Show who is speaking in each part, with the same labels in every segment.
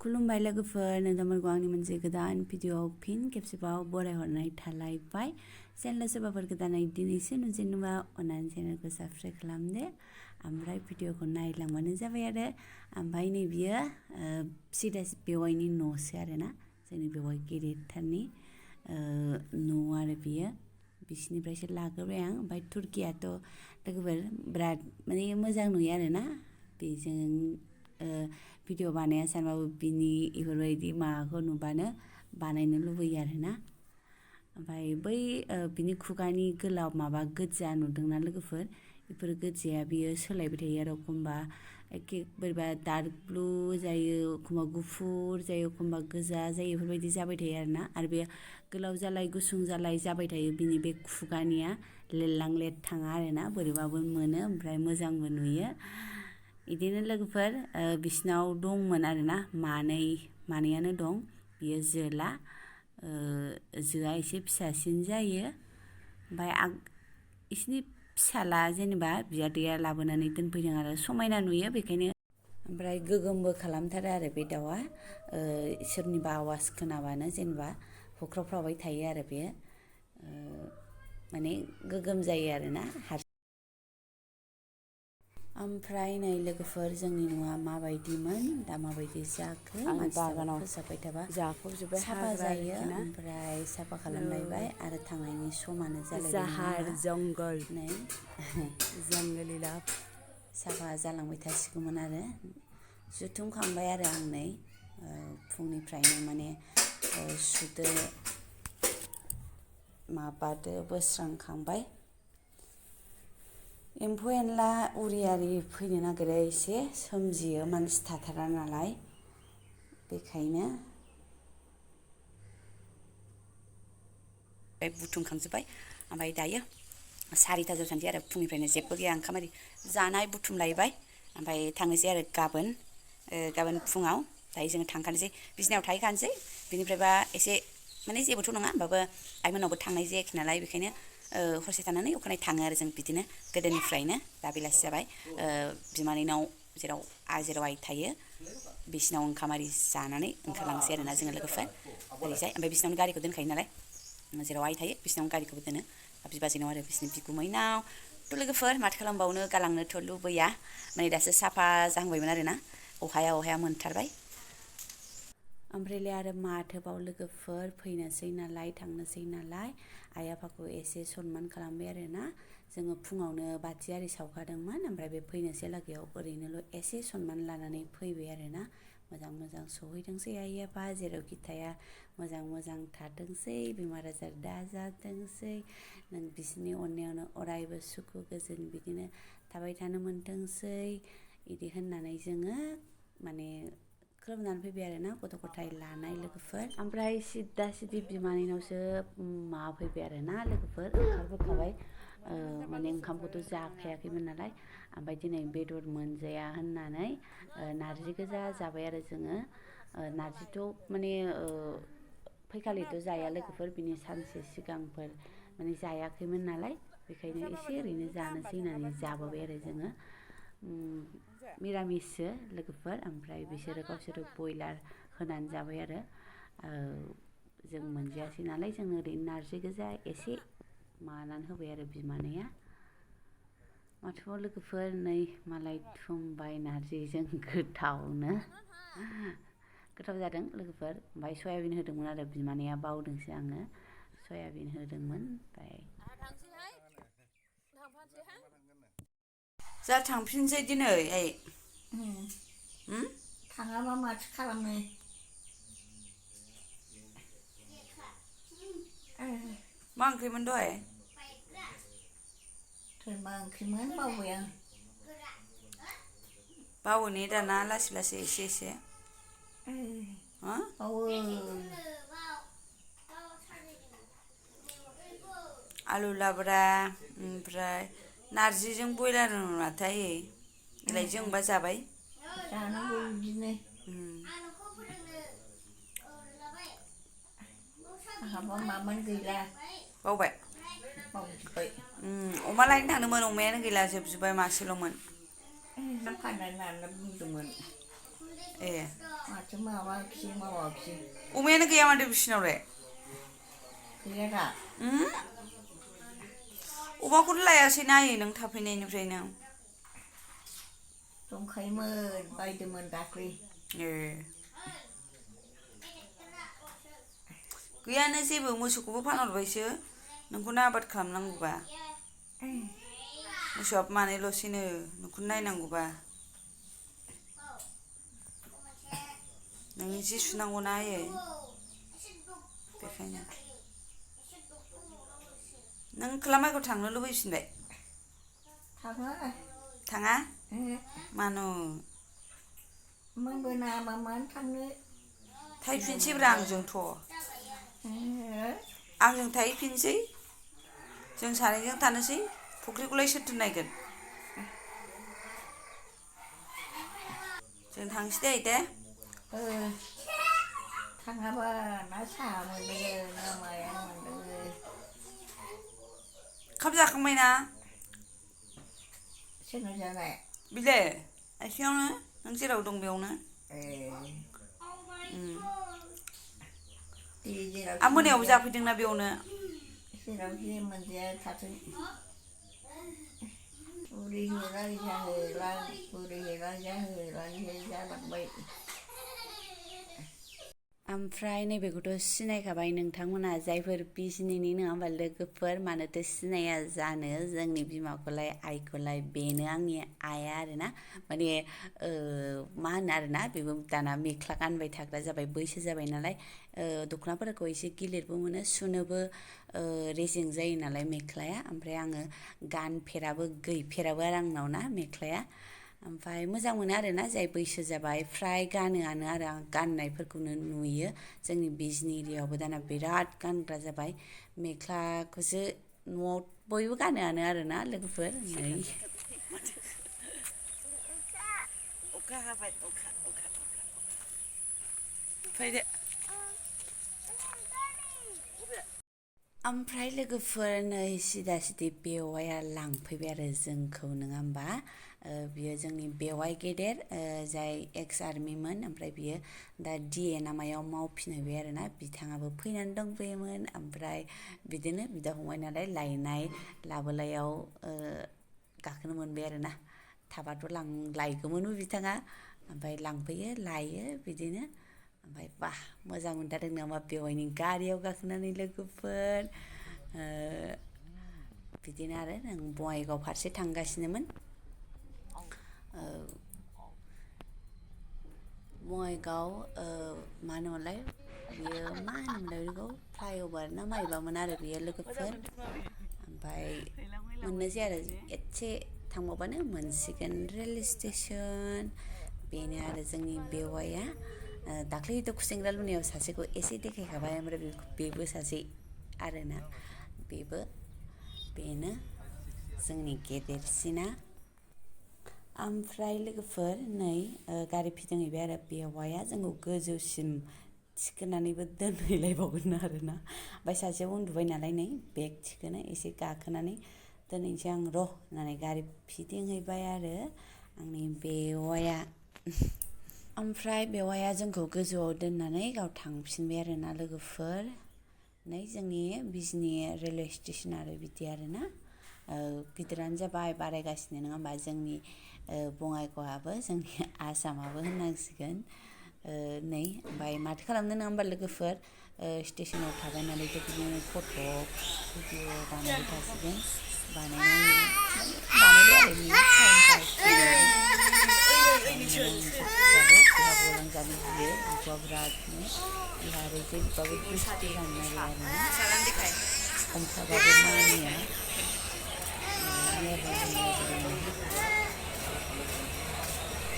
Speaker 1: खुलुमबाय लोगोफोर, नोंथांमोनखौ आंनि मोनसे गोदान भिडिअआव फिन खेबसेबाव बरायहरनाय थालायबाय। चेनेला सोरबाफोर गोदानै दिनैसो नुजेनोबा अन्नानै चेनेलखौ साबस्क्राइब खालामदो, ओमफ्राय भिडिअखौ नायलांबानो जाबाय आरो। ओमफ्राय नै बियो सिदा बेवाइनि न'सो आरोना, जोंनि बेवाइ गिदिरथारनि न' आरो बियो। बिसिनिफ्रायसो लाग्रोबाय आं। ओमफ्राय तुर्कियाथ' लोगोफोर बिराद माने मोजां नुयो आरोना। बेजों भिडिअ बानाया सानबाबो बिनि इफोरबायदि माबाखौ नुबानो बानायनो लुबैयो आरोना। ओमफ्राय बै बिनि खुगानि गोलाव माबा गोजा नुदोंना लोगोफोर, बेफोर गोजाया बियो सोलायबाय थायो आरो। एखमबा एखे बोरैबा डार्क ब्लु जायो, एखमबा गुफुर जायो, एखमबा गोजा जायो, बेफोरबायदि जाबाय थायो आरोना। आरो बे गोलाव जालाय गुसुं जालाय जाबाय थायो बिनि बे खुगानिया, लेरलां लेर थाङा आरोना, बोरैबाबो मोनो ओमफ्राय मोजांबो नुयो। बिदिनो लोगोफोर बिसिनाव दंमोन आरोना, मानैयानो दं। बियो जोला, जोआ एसे फिसासिन जायो। ओमफ्राय बिसिनि फिसाला जेनेबा बियादैया लाबोनानै दोनफैदों आरो, समायना नुयो बेखायनो। ओमफ्राय गोगोमबो खालामथारो आरो बे दाउआ, सोरनिबा आवाज खोनाबानो जेनेबा होख्रावफ्रावबाय थायो आरो बेयो, माने गोगोम जायो आरोना। ओमफ्राय नै लोगोफोर जोंनि न'आ माबायदिमोन, दा माबायदि जाखो, बागानाव फोसाबबाय थाबा साफा जायो। ओमफ्राय साफा खालामलायबाय आरो थांनायनि समानो जालायबाय जंगल, नै जंगलिला साफा जालांबाय थासिगौमोन आरो। जुथुमखांबाय आरो आं नै फुंनिफ्रायनो माने सुदो माबादो बोस्रांखांबाय। एम्फौ एनला उरि आरि फैनो नागिरो, एसे सोमजियो मानसि थाथारा नालाय, बेखायनो बुथुमखांजोब्बाय। ओमफ्राय दायो 4:00 थानोसै आरो, फुंनिफ्रायनो जेबो गैया ओंखाम आरि जानाय बुथुमलायबाय। ओमफ्राय थांनोसै आरो गाबोन फुङाव। दायो जोङो थांखानोसै, बिजनियाव थाहैखानोसै। बिनिफ्रायबा एसे माने जेबोथ' नङा, होमबाबो आइमोननावबो थांनाय जायाखै नालाय, बेखायनो हरसे थानानै अखानायै थाङो आरो जों बिदिनो गोदोनिफ्रायनो। दा बेलासि जाबाय, बिमानैनाव जेराव आइ थायो बिसिनाव ओंखाम आरि जानानै ओंखारलांसै आरोना जोङो लोगोफोर ओरैजाय। ओमफ्राय बिसिनावनो गारिखौ दोनखायो नालाय, जेराव आइ थायो बिसिनावनो गारिखौबो दोनो, बिबाजैनाव आरो बिसिनि बिगुमैनाव। थ' लोगोफोर माथो खालामबावनो, गालांनोथ' लुबैया। माने दासो साफा जाहांबायमोन आरोना, अहाया मोनथारबाय। ओमफ्रायलाय आरो माथोबाव लोगोफोर, फैनोसै नालाय थांनोसै नालाय आइ आफाखौ एसे सनमान खालामबाय आरोना। जोङो फुङावनो बाथि आरि सावखादोंमोन, ओमफ्राय बे फैनोसै लागैयाव ओरैनोल' एसे सनमान लानानै फैबाय आरोना। मोजां सहैथोंसै आइ आफा, जेरावखि थाया मोजां थाथोंसै, बेमार आजार दाजाथोंसै, नों बिसोरनि अननायावनो अरायबो सुखु गोजोन बिदिनो थाबाय थानो मोनथोंसै, बिदि होननानै जोङो माने खुलुमनानै फैबाय आरोना, गथ' गथाय लानाय लोगोफोर। ओमफ्राय सिदा सिदि बिमानैनावसो माबा फैबाय आरोना लोगोफोर, ओंखारबोखाबाय। माने ओंखामखौथ' जाखायाखैमोन नालाय, ओमफ्राय दिनै बेदर मोनजाया होननानै नारजि गोजा जाबाय आरो जोङो। नारजिथ' माने फैखालिथ' जाया लोगोफोर, बिनि सानसे सिगांफोर माने जायाखैमोन नालाय, बेखायनो एसे ओरैनो जानोसै होननानै जाबोबाय आरो जोङो। मिरामिससो लोगोफोर, ओमफ्राय बिसोरो गावसोरो बयलार होनानै जाबाय आरो। जों मोनजायासै नालाय, जों ओरैनो नारजि गोजा एसे मानानै होबाय आरो बिमानैया। माथोबाव लोगोफोर, नै मालाय थुमबाय नारजिजों गोथावनो, गोथाव जादों लोगोफोर। ओमफ्राय सयाबिन होदोंमोन आरो बिमानैया, बावदोंसो आङो, सयाबिन होदोंमोन। ओमफ्राय जा थांफिनसै दिनै आइ।
Speaker 2: थाङाबा माथो खालामनो।
Speaker 1: मा ओंख्रिमोन दहाय?
Speaker 2: मा ओंख्रिमोन बावबाय आं।
Speaker 1: बावो ने दाना लासै एसे
Speaker 2: बावो।
Speaker 1: आलु लाब्रा, ओमफ्राय नारजिजों बयलार नामाथाय, देलाय जोंबा जाबाय।
Speaker 2: जानांगौ बिदिनो। आंहाबा मामोन गैला।
Speaker 1: बावबाय?
Speaker 2: बावजोब्बाय।
Speaker 1: अमा लायनो थांदोंमोन, अमायानो गैला, जोबजोब्बाय मासेल'मोन।
Speaker 2: फाननानै लाना बुंदोंमोन।
Speaker 1: ए
Speaker 2: माथो मावाखिसै मावाखिसै
Speaker 1: अमायानो गैया माथो बिसिनावलाय
Speaker 2: गैया दा
Speaker 1: अमाखौनो लायासै नायै नों थाफैनायनिफ्रायनो
Speaker 2: दंखायोमोन बायदोंमोन दाख्लै
Speaker 1: ए गैयानो जेबो मोसौखौबो फानहरबायसो नोंखौनो आबाद खालामनांगौबा मोसौआबो मानैल'सैनो नोंखौनो नायनांगौबा नोंनि जि सुनांगौना आयै बेखायनो नों खोला माइगाव थांनो लुबैफिनबाय
Speaker 2: थाङा
Speaker 1: थाङा मानो
Speaker 2: मोनबो नाङाबा मानो थांनो
Speaker 1: थाहैफिनसैब्रा आंजोंथ' आंजों थाहैफिनसै जों सानैजों थानोसै फुख्रिखौलाय सोरथो नायगोन जों थांसै दे आइ दे
Speaker 2: थाङाबा ना साहा मोनलोङो ना माया मोनलोङो
Speaker 1: ओंखाम जाखांबायना
Speaker 2: सोरनाव जानाय
Speaker 1: बिले आइथिङावनो नों जेराव दं बेयावनो आं मोनायावबो जाफैदोंना बेयावनो
Speaker 2: जेरावखि मोनजाया थाथों बुरि होलां जाहोलां बुरि होलां जाहोलांसो जालांबाय
Speaker 1: ओमफ्राय नैबेखौथ' सिनायखाबाय नोंथांमोना जायफोर बिजनिनि नङा होमबा लोगोफोर मानोथो सिनाया जानो जोंनि बिमाखौलाय आइखौलाय बेनो आंनि आइया आरोना माने मा होनो आरोना बेबो दाना मेख्ला गानबाय थाग्रा जाबाय बैसो जाबाय नालाय दख'नाफोरखौ एसे गिलिरबो मोनो सुनोबो रेजें जायो नालाय मेख्लाया ओमफ्राय आङो गानफेराबो गैफेराबो आरो आंनाव ना मेख्लाया ओमफ्राय मोजां मोनो आरोना जाय बैसो जाबाय फ्राय गानोआनो आरो आं गाननायफोरखौनो नुयो जोंनि बिजनि एरियायावबो दाना बिराद गानग्रा जाबाय मेख्लाखौसो न'आव बयबो गानोआनो आरोना लोगोफोर नै अखा हाबाय अखा फैदो ओमफ्राय लोगोफोर नै सिदा सिदि बेवाइया लांफैबाय आरो जोंखौ नङा होमबा बियो जोंनि बेवाइ गेदेर जाय एक्स आर्मिमोन ओमफ्राय बियो दा DA ना मायाव मावफिनहैबाय आरोना बिथाङाबो फैनानै दंफैयोमोन ओमफ्राय बिदिनो बिदा फंबाय नालाय लायनाय लाबोलायाव गाखोनो मोनबाय आरोना थाबाथ' लायगौमोनबो बिथाङा ओमफ्राय लांफैयो लायो बिदिनो ओमफ्राय बाह मोजां मोनथारदों नामा बेवाइनि गारियाव गाखोनानै लोगोफोर बिदिनो आरो जों बङाइगाव फारसे थांगासिनोमोन बङाइगाव मा होनोमोनलाय बियो मा होनोमोनलाय बेखौ फ्लाइअभार ना मायबामोन आरो बियो लोगोफोर ओमफ्राय मोननोसै आरो एसे थांबावबानो मोनसिगोन रेल स्टेसन बेनो आरो जोंनि बेवाइया दाख्लैथ' खुसेंग्रा लुनायाव सासेखौ एसे देखायखाबाय ओमफ्राय बेबो सासे आरोना बेनो जोंनि गेदेरसिना ओमफ्राय लोगोफोर नै गारि फिदिंहैबाय आरो बेवाइया जोंखौ गोजौसिम थिखोनानैबो दोनहैलायबावगोन आरोना ओमफ्राय सासेया उन्दुबाय नालाय नै बेग थिखोनो एसे गाखोनानै दोनहैनोसै आं र' होननानै गारि फिदिंहैबाय आरो आंनि बेवाइया ओमफ्राय बेवाइया जोंखौ गोजौआव दोननानै गाव थांफिनबाय आरोना लोगोफोर नै जोंनि बिजनि रेलवे स्टेसन आरो बिदि आरोना गिदिरानो जाबाय बारायगासिनो नङा होमबा जोंनि बङाइगावआबो जोंनि आसामाबो होननांसिगोन नै ओमफ्राय माथो खालामनो नङा होमबा लोगोफोर स्टेसनाव थाबाय नालायथ' बिदिनो फट' भिडिअ बानायबाय थासिगोन बानायबाय आरो बियो टाइम पास बेहा गलांजानो गियो एम्फौआ बिरादनो बेहा आरो जेब्बाबो दुस्थु जानो नागिरो आरोना हमथाबाबो मानिया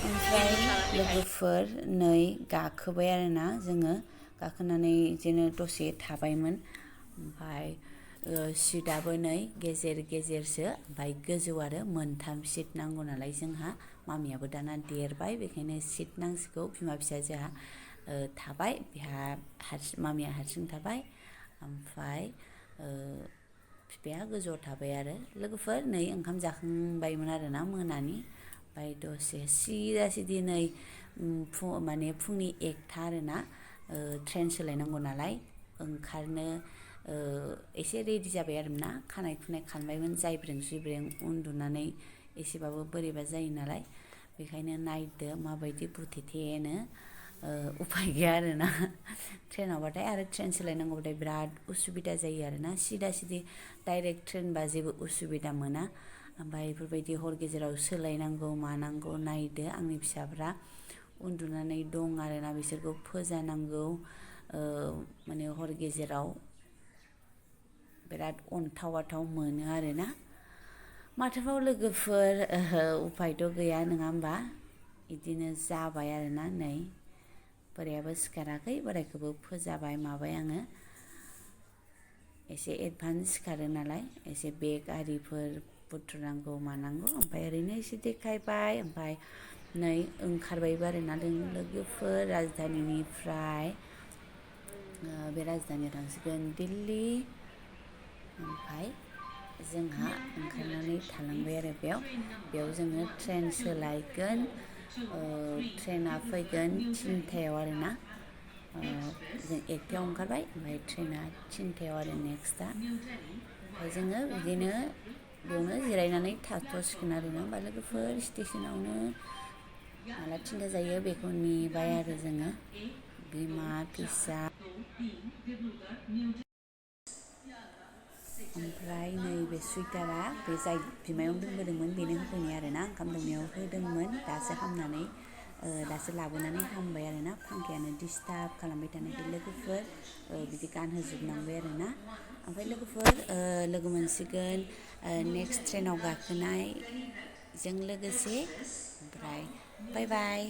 Speaker 1: ओमफ्राय लोगोफोर नै गाखोबाय आरोना जोङो गाखोनानै बिदिनो दसे थाबायमोन ओमफ्राय सिटआबो नै गेजेर गेजेरसो ओमफ्राय गोजौ आरो मोनथाम सिट नांगौ नालाय जोंहा मामियाबो दाना देरबाय बेखायनो सिट नांसिगौ बिमा फिसाजोहा थाबाय बेहा मामिया हारसिं थाबाय ओमफ्राय बिफाया गोजौआव थाबाय आरो लोगोफोर नै ओंखाम जाखांबायमोन आरोना मोनानि ओमफ्राय दसे सिदा सिदि नै माने फुंनि 1टा आरोना ट्रेन सोलायनांगौ नालाय ओंखारनो एसे रेडि जाबाय आरोना खानाय खुनाय खानबायमोन जायब्रें जुइब्रें उन्दुनानै एसेबाबो बोरैबा जायो नालाय बेखायनो नायदो माबायदि बुथेथेनो उफाय गैया आरोना ट्रेनावबाथाय आरो ट्रेन सोलायनांगौबाथाय बिराद उसुबिदा जायो आरोना सिदा सिदि डाइरेक्ट ट्रेनबा जेबो उसुबिदा मोना ओमफ्राय बेफोरबायदि हर गेजेराव सोलायनांगौ मानांगौ नायदो आंनि फिसाफ्रा उन्दुनानै दं आरोना बिसोरखौ फोजानांगौ माने हर गेजेराव बिराद अन्थाव मोनो आरोना माथोबाव लोगोफोर उफायथ' गैया नङा होमबा बिदिनो जाबाय आरोना नै बोरायाबो सिखाराखै बोरायखौबो फोजाबाय माबाय आङो एसे एडभान्स सिखारो नालाय एसे बेग आरिफोर बुथुमनांगौ मानांगौ ओमफ्राय ओरैनो एसे देखायबाय ओमफ्राय नै ओंखारबायबो आरोना लोगोफोर राजधानिनिफ्राय बे राजधानियाव थांसिगोन दिल्ली ओमफ्राय जोंहा ओंखारनानै थालांबाय आरो बेयाव जोङो ट्रेन सोलायगोन ट्रेना फैगोन 3टायाव आरोना जों 1टायाव ओंखारबाय ओमफ्राय ट्रेना 3टायाव आरो नेक्स्टआ ओमफ्राय जोङो बिदिनो बेयावनो जिरायनानै थाथ'सिगोन आरोना होमबा लोगोफोर स्टेसनावनो माला 3टा जायो बेखौ नेबाय आरो जोङो बिमा फिसा ओमफ्राय नैबे सुइटारा बे जाय बिमायाव दोनबोदोंमोन बेनो होफैनाय आरोना ओंखाम दौनायाव होदोंमोन दासो हामनानै दासो लाबोनानै हामबाय आरोना फांखायानो डिस्टार्ब खालामबाय थानायखाय लोगोफोर बिदि गानहोजोबनांबाय आरोना ओमफ्राय लोगोफोर लोगो मोनसिगोन नेक्स्ट ट्रेनाव गाखोनायजों लोगोसे ओमफ्राय बाय बाय